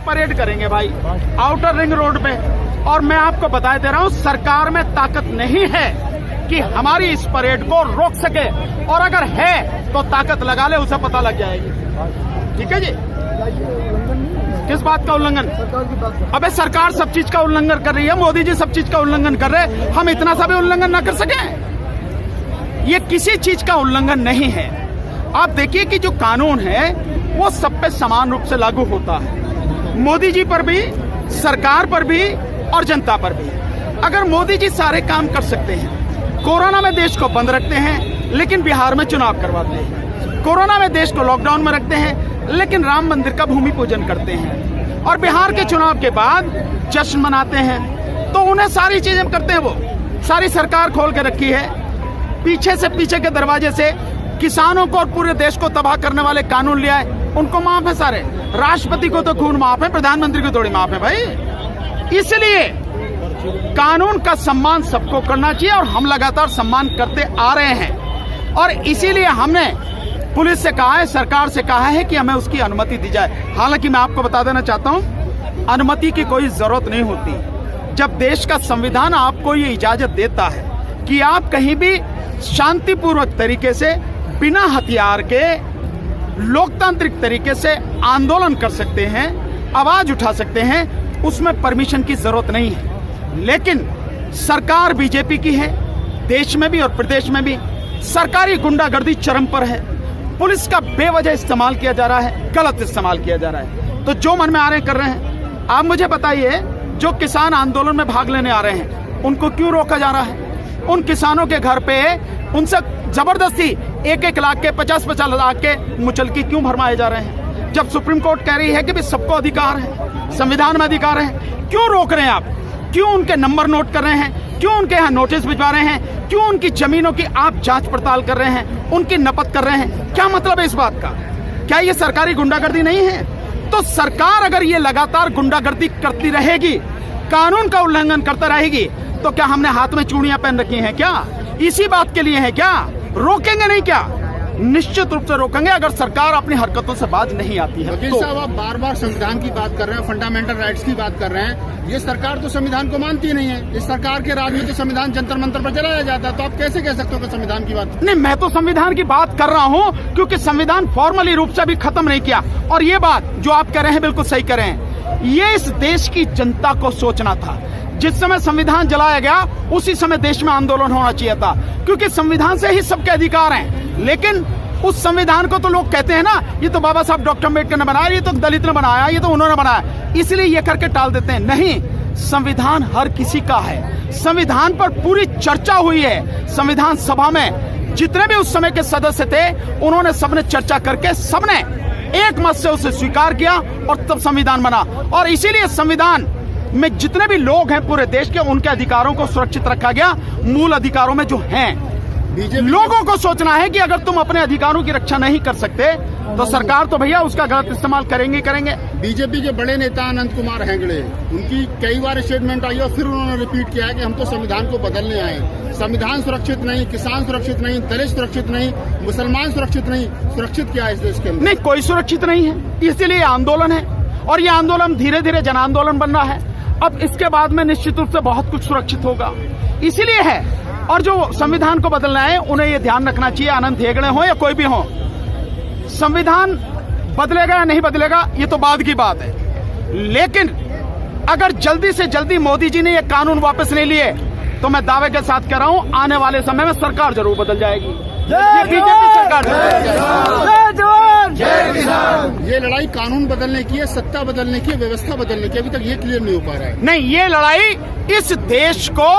Parade करेंगे भाई outer ring road पे। और मैं आपको बता दे रहा हूँ, सरकार में ताकत नहीं है कि हमारी इस परेड को रोक सके, और अगर है तो ताकत लगा ले, उसे पता लग जाएगी। ठीक है जी। किस बात का उल्लंघन? अबे सरकार सब चीज का उल्लंघन कर रही है, मोदी जी सब चीज का उल्लंघन कर रहे हैं, हम इतना सा भी उल्लंघन ना कर सके? ये किसी चीज का उल्लंघन नहीं है। आप देखिए कि जो कानून है वो सब पे समान रूप से लागू होता है, मोदी जी पर भी, सरकार पर भी और जनता पर भी। अगर मोदी जी सारे काम कर सकते हैं, कोरोना में देश को बंद रखते हैं लेकिन बिहार में चुनाव करवाते हैं, कोरोना में देश को लॉकडाउन में रखते हैं लेकिन राम मंदिर का भूमि पूजन करते हैं, और बिहार के चुनाव के बाद जश्न मनाते हैं, तो उन्हें सारी चीजें करते हैं। वो सारी सरकार खोल के रखी है, पीछे से पीछे के दरवाजे से किसानों को और पूरे देश को तबाह करने वाले कानून ले आए, उनको माफ है सारे। राष्ट्रपति को तो खून माफ है, प्रधानमंत्री को थोड़ी माफ है भाई। इसलिए कानून का सम्मान सबको करना चाहिए, और हम लगातार सम्मान करते आ रहे हैं। और इसीलिए हमने पुलिस से कहा है, सरकार से कहा है कि हमें उसकी अनुमति दी जाए। हालांकि मैं आपको बता देना चाहता हूं, अनुमति की कोई जरूरत नहीं होती। जब देश का संविधान आपको ये इजाजत देता है कि आप कहीं भी शांतिपूर्वक तरीके से, बिना हथियार के, लोकतांत्रिक तरीके से आंदोलन कर सकते हैं, आवाज उठा सकते हैं, उसमें परमिशन की जरूरत नहीं है। लेकिन सरकार बीजेपी की है, देश में भी और प्रदेश में भी सरकारी गुंडागर्दी चरम पर है, पुलिस का बेवजह इस्तेमाल किया जा रहा है, गलत इस्तेमाल किया जा रहा है। तो जो मन में आ रहे कर रहे हैं। आप मुझे बताइए, जो किसान आंदोलन में भाग लेने आ रहे हैं उनको क्यों रोका जा रहा है? उन किसानों के घर पे उनसे जबरदस्ती 1-1 लाख के, 50-50 लाख के मुचलकी क्यों भरमाए जा रहे हैं? जब सुप्रीम कोर्ट कह रही है कि भी सबको अधिकार है, संविधान में अधिकार है, क्यों रोक रहे हैं आप? क्यों उनके नंबर नोट कर रहे हैं? क्यों उनके यहाँ नोटिस भिजवा रहे हैं? क्यों उनकी जमीनों की आप जांच पड़ताल कर रहे हैं, उनकी नपत कर रहे हैं? क्या मतलब है इस बात का? क्या ये सरकारी गुंडागर्दी नहीं है? तो सरकार अगर ये लगातार गुंडागर्दी करती रहेगी, कानून का उल्लंघन करता रहेगी, तो क्या हमने हाथ में चूड़ियां पहन रखी हैं क्या? इसी बात के लिए है क्या? रोकेंगे नहीं क्या? निश्चित रूप से रोकेंगे, अगर सरकार अपनी हरकतों से बाज नहीं आती है। वकील साहब, आप बार बार संविधान की बात कर रहे हैं, फंडामेंटल राइट्स की बात कर रहे हैं। ये सरकार तो संविधान को मानती नहीं है। इस सरकार के राज में तो संविधान जंतर मंतर पर चलाया जाता है, तो आप कैसे कह सकते हो कि संविधान की बात? नहीं, मैं तो संविधान की बात कर रहा हूँ, क्योंकि संविधान फॉर्मली रूप से अभी खत्म नहीं किया। और ये बात जो आप कह रहे हैं बिल्कुल सही कह रहे हैं। ये इस देश की जनता को सोचना था। जिस समय संविधान जलाया गया उसी समय देश में आंदोलन होना चाहिए था, क्योंकि संविधान से ही सबके अधिकार हैं। लेकिन उस संविधान को तो लोग कहते हैं ना, ये तो बाबा साहब डॉक्टर अम्बेडकर ने बनाया, ये तो दलित ने बनाया, ये तो उन्होंने बनाया, इसलिए ये करके टाल देते हैं। नहीं, संविधान हर किसी का है। संविधान पर पूरी चर्चा हुई है। संविधान सभा में जितने भी उस समय के सदस्य थे, उन्होंने सबने चर्चा करके सबने एक मत से उसे स्वीकार किया और तब संविधान बना। और इसीलिए संविधान में जितने भी लोग हैं पूरे देश के, उनके अधिकारों को सुरक्षित रखा गया, मूल अधिकारों में जो हैं। लोगों को सोचना है कि अगर तुम अपने अधिकारों की रक्षा नहीं कर सकते तो सरकार तो भैया उसका गलत इस्तेमाल करेंगे करेंगे। बीजेपी के बड़े नेता अनंत कुमार हेगड़े, उनकी कई बार स्टेटमेंट आई और फिर उन्होंने रिपीट किया है कि हम तो संविधान को बदलने आए। संविधान सुरक्षित नहीं, किसान सुरक्षित नहीं, दलित सुरक्षित नहीं, मुसलमान सुरक्षित नहीं। सुरक्षित क्या है इस देश के अंदर? नहीं, कोई सुरक्षित नहीं है। इसलिए आंदोलन है, और ये आंदोलन धीरे धीरे जन आंदोलन बन रहा है। अब इसके बाद में निश्चित रूप से बहुत कुछ सुरक्षित होगा, इसीलिए है। और जो संविधान को बदलना है उन्हें ये ध्यान रखना चाहिए, अनंत हेगड़े हो या कोई भी हो, संविधान बदलेगा या नहीं बदलेगा ये तो बाद की बात है। लेकिन अगर जल्दी से जल्दी मोदी जी ने ये कानून वापस नहीं लिए तो मैं दावे के साथ कह रहा हूं, आने वाले समय में सरकार जरूर बदल जाएगी। ये बीजेपी सरकार। ये लड़ाई कानून बदलने की है, सत्ता बदलने की है, व्यवस्था बदलने की, अभी तक ये क्लियर नहीं हो पा रहा है। नहीं, ये लड़ाई इस देश को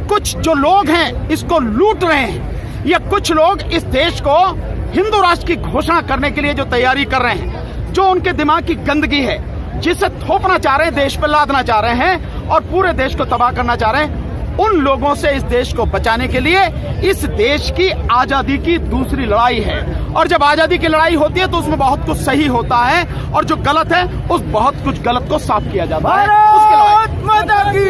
कुछ जो लोग हैं इसको लूट रहे हैं। ये कुछ लोग इस देश को हिंदू राष्ट्र की घोषणा करने के लिए जो तैयारी कर रहे हैं, जो उनके दिमाग की गंदगी है, जिसे थोपना चाह रहे हैं, देश पर लादना चाह रहे हैं और पूरे देश को तबाह करना चाह रहे हैं, उन लोगों से इस देश को बचाने के लिए इस देश की आजादी की दूसरी लड़ाई है। और जब आजादी की लड़ाई होती है तो उसमें बहुत कुछ सही होता है और जो गलत है उस बहुत कुछ गलत को साफ किया जाता है। माता की।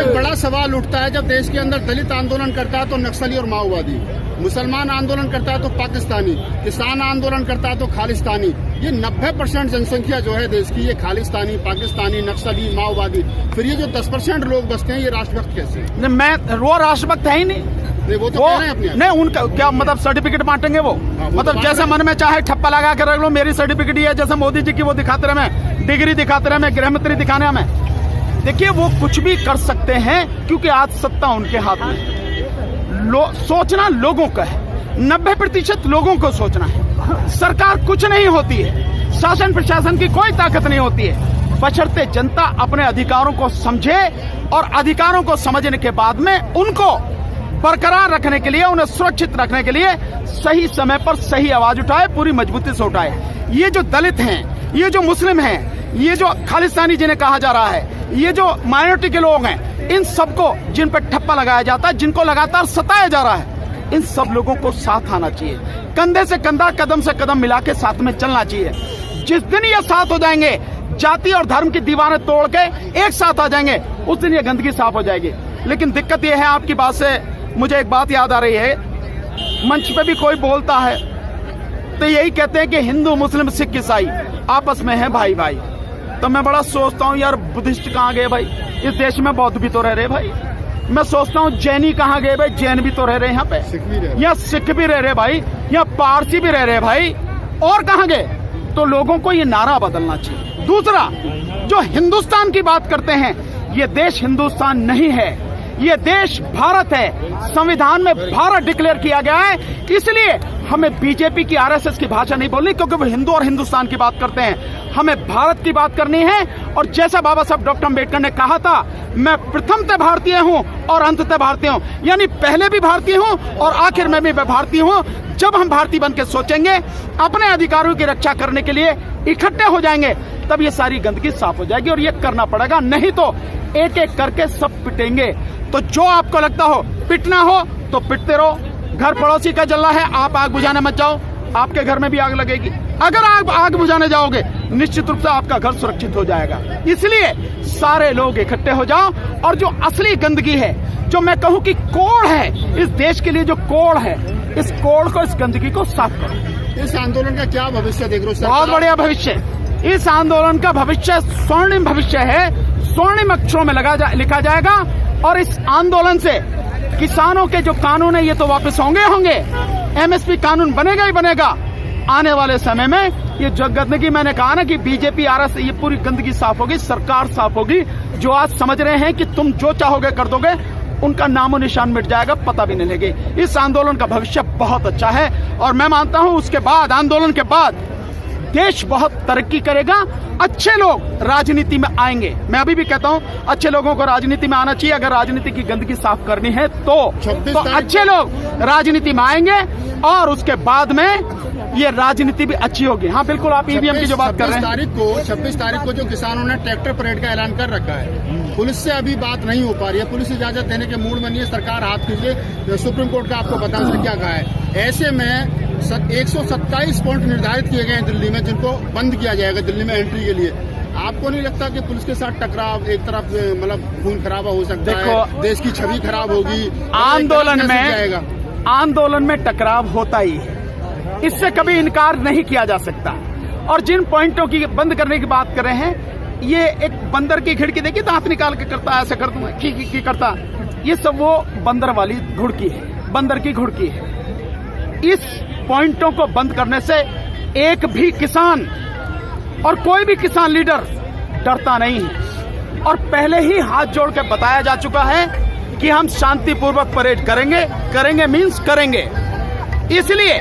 एक बड़ा सवाल उठता है जब देश के अंदर दलित आंदोलन करता है तो नक्सली और माओवादी, मुसलमान आंदोलन करता है तो पाकिस्तानी, किसान आंदोलन करता है तो खालिस्तानी। ये 90% जनसंख्या जो है देश की, ये खालिस्तानी, पाकिस्तानी, नक्सली, माओवादी। फिर ये जो 10% लोग बसते हैं, ये राष्ट्रभक्त कैसे? मैं वो राष्ट्रभक्त है ही नहीं। वो तो कह रहे हैं अपने आप। नहीं, उनका क्या मतलब सर्टिफिकेट बांटेंगे वो? मतलब जैसे मन में चाहे ठप्पा लगा कर रख लो, मेरी सर्टिफिकेट है, जैसे मोदी जी की वो दिखाते रहे, मैं डिग्री दिखाते रहे, मैं गृहमंत्री दिखाने में। देखिए वो कुछ भी कर सकते हैं क्योंकि आज सत्ता उनके हाथ में। सोचना लोगों का है, 90% लोगों को सोचना है। सरकार कुछ नहीं होती है, शासन प्रशासन की कोई ताकत नहीं होती है, बशर्ते जनता अपने अधिकारों को समझे और अधिकारों को समझने के बाद में उनको बरकरार रखने के लिए, उन्हें सुरक्षित रखने के लिए सही समय पर सही आवाज उठाए, पूरी मजबूती से उठाए। ये जो दलित हैं, ये जो मुस्लिम हैं, ये जो खालिस्तानी जिन्हें कहा जा रहा है, ये जो माइनॉरिटी के लोग हैं, इन सबको जिन पर ठप्पा लगाया जाता है, जिनको लगातार सताया जा रहा है, इन सब लोगों को साथ आना चाहिए, कंधे से कंधा, कदम से कदम मिला के साथ में चलना चाहिए। जिस दिन ये साथ हो जाएंगे, जाति और धर्म की दीवारें तोड़ के एक साथ आ जाएंगे, उस दिन ये गंदगी साफ हो जाएगी। लेकिन दिक्कत ये है, आपकी बात से मुझे एक बात याद आ रही है, मंच पे भी कोई बोलता है तो यही कहते हैं कि हिंदू, मुस्लिम, सिख, ईसाई आपस में है भाई भाई। तो मैं बड़ा सोचता हूँ यार, बुद्धिस्ट कहाँ गए भाई? इस देश में बौद्ध भी तो रह रहे भाई। मैं सोचता हूँ जैनी कहाँ गए भाई? जैन भी तो रह रहे यहाँ पे, यहाँ सिख भी रह रहे भाई, यहाँ पारसी भी रह रहे भाई, और कहाँ गए? तो लोगों को ये नारा बदलना चाहिए। दूसरा, जो हिंदुस्तान की बात करते हैं, ये देश हिंदुस्तान नहीं है, ये देश भारत है। संविधान में भारत डिक्लेयर किया गया है, इसलिए हमें बीजेपी की, आरएसएस की भाषा नहीं बोलनी, क्योंकि वो हिंदू और हिंदुस्तान की बात करते हैं। हमें भारत की बात करनी है। और जैसा बाबा साहब डॉक्टर अम्बेडकर ने कहा था, मैं प्रथमतः भारतीय हूं और अंततः भारतीय हूं, यानी पहले भी भारतीय हूं और आखिर में भी मैं भारतीय हूं। जब हम भारतीय बन के सोचेंगे, अपने अधिकारों की रक्षा करने के लिए इकट्ठे हो जाएंगे, तब ये सारी गंदगी साफ हो जाएगी। और ये करना पड़ेगा, नहीं तो एक एक करके सब पिटेंगे। तो जो आपको लगता हो पिटना हो तो पिटते रहो। घर पड़ोसी का जला है, आप आग बुझाने मत जाओ, आपके घर में भी आग लगेगी। अगर आप आग बुझाने जाओगे, निश्चित रूप से आपका घर सुरक्षित हो जाएगा। इसलिए सारे लोग इकट्ठे हो जाओ, और जो असली गंदगी है, जो मैं कहूं कि कोड़ है इस देश के लिए, जो कोड़ है, इस कोड़ को, इस गंदगी को साफ करो। इस आंदोलन का क्या भविष्य देख रहे हो? बहुत बढ़िया भविष्य। इस आंदोलन का भविष्य स्वर्णिम भविष्य है, स्वर्णिम अक्षरों में लिखा जाएगा। और इस आंदोलन से किसानों के जो कानून है, ये तो वापस होंगे, एमएसपी कानून बनेगा ही बनेगा। आने वाले समय में ये जो गंदगी, मैंने कहा ना कि बीजेपी, आरएसएस, ये पूरी गंदगी साफ होगी, सरकार साफ होगी। जो आज समझ रहे हैं कि तुम जो चाहोगे कर दोगे, उनका नामो निशान मिट जाएगा, पता भी नहीं लगेगा। इस आंदोलन का भविष्य बहुत अच्छा है, और मैं मानता हूं उसके बाद, आंदोलन के बाद देश बहुत तरक्की करेगा। अच्छे लोग राजनीति में आएंगे। मैं अभी भी कहता हूं, अच्छे लोगों को राजनीति में आना चाहिए। अगर राजनीति की गंदगी साफ करनी है तो अच्छे लोग राजनीति में आएंगे, और उसके बाद में ये राजनीति भी अच्छी होगी। हाँ बिल्कुल, आप ईवीएम की जो बात कर रहे हैं, 26 तारीख को जो किसानों ने ट्रैक्टर परेड का ऐलान कर रखा है, पुलिस से अभी बात नहीं हो पा रही है, पुलिस इजाजत देने के मूड में नहीं है, सरकार हाथ खींचे। सुप्रीम कोर्ट का आपको पता है क्या कहा है। ऐसे में 127 पॉइंट निर्धारित किए गए हैं दिल्ली में, जिनको बंद किया जाएगा दिल्ली में एंट्री के लिए। आपको नहीं लगता कि पुलिस के साथ टकराव, एक तरफ मतलब खून खराबा हो सकता है, देश की छवि खराब होगी? आंदोलन में टकराव होता ही है, इससे कभी इनकार नहीं किया जा सकता। और जिन पॉइंटों की बंद करने की बात कर रहे हैं, ये एक बंदर की खिड़की देखिए, दांत निकाल के करता, ऐसे कर दूंगा की करता, ये सब वो बंदर वाली घुड़की है, बंदर की घुड़की है। इस पॉइंटों को बंद करने से एक भी किसान और कोई भी किसान लीडर डरता नहीं है। और पहले ही हाथ जोड़ के बताया जा चुका है कि हम शांतिपूर्वक परेड करेंगे मीन्स करेंगे। इसलिए